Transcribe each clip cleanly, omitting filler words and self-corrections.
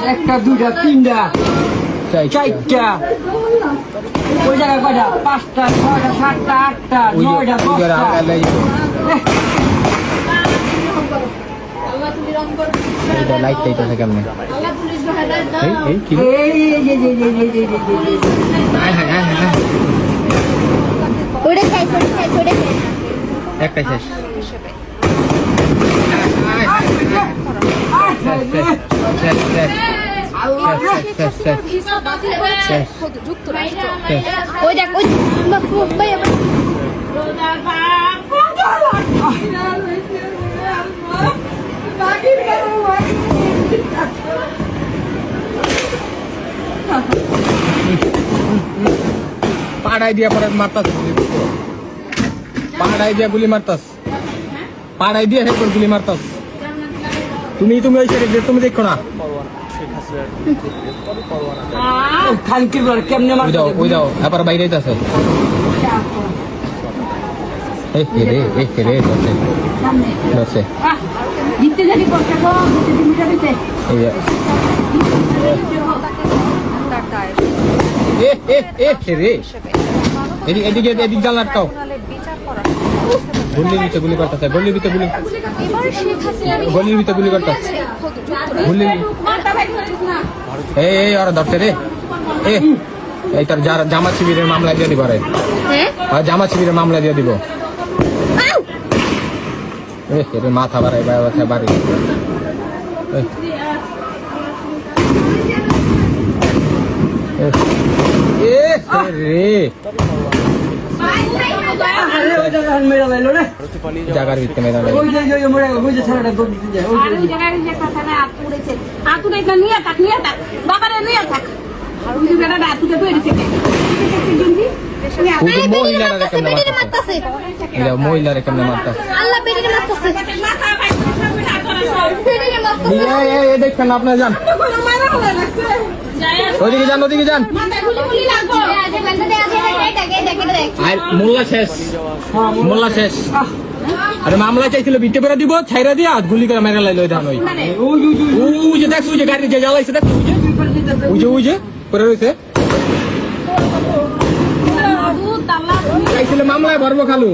একটা দুইটা তিনটা চারটা ওই জায়গায় কয়টা পাঁচটা ছয়টা সাতটা আটটা নয়টা দশটা লাইট টাইট আছে কেমন একটা শেষ পাড়াই দিয়া পরে মারতাস পাড়াই দিয়া গুলি মারতাস পাড়াই দিয়া হেরপর গুলি মারতাস তুমি ওই সাইডে তুমি দেখো না কেমনে ওই দাও এবার বাইরে আছে এদিকে জানলাটাও গলির ভিতরে গুলি করতেছে গলির ভিতরে গুলি করতেছে এই ওরা ধরছে রে এই তার জামাত শিবিরের মামলা দিয়ে দিব জামাত শিবিরের মামলা দিয়ে দিব মাথা বাড়াই বাড়ি জাগার ভিতরে মেরা মহিলারে কেমনে মারতাছে দেখেন আপনার যান ওদিকে যান মোল্লা শেষ আরে মামলা চাইছিল বিটে পেরা দিব ছাইরা দিয়া গুলি করে মেরা লাইলো ধান ওই যে দেখছো যে গাড়ি যে জ্বালাইছে দেখছো ওই যে করে রয়েছে চাইছিল মামলায় ভরবো খালু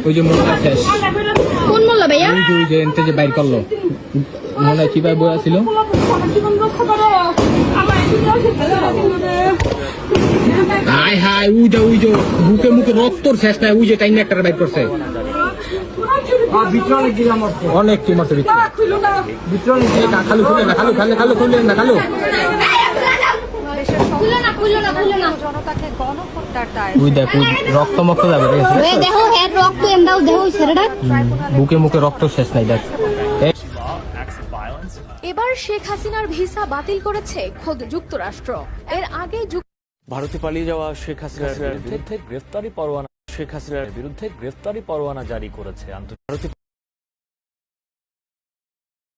ওই যে মোল্লা শেষ কোন মোল্লা ভাইয়া ওই যে এনতে যে বাইর করলো মনে হয় কি ভাই বই ছিল হাই হাই ওই যে বুকে মুখে রক্তর শেষ নাই ওই যে টাইম একটা বাইর করছে অনেক কি মারছে খালু খুলে না খালু খুলে না খালু রক্ত মক্ত যাবে বুকে মুখে রক্ত শেষ নাই দেখ এবার শেখ হাসিনার ভিসা বাতিল করেছে খোদ যুক্তরাষ্ট্র এর আগে ভারতে পালিয়ে যাওয়া শেখ হাসিনার বিরুদ্ধে গ্রেফতারি পরোয়ানা জারি করেছে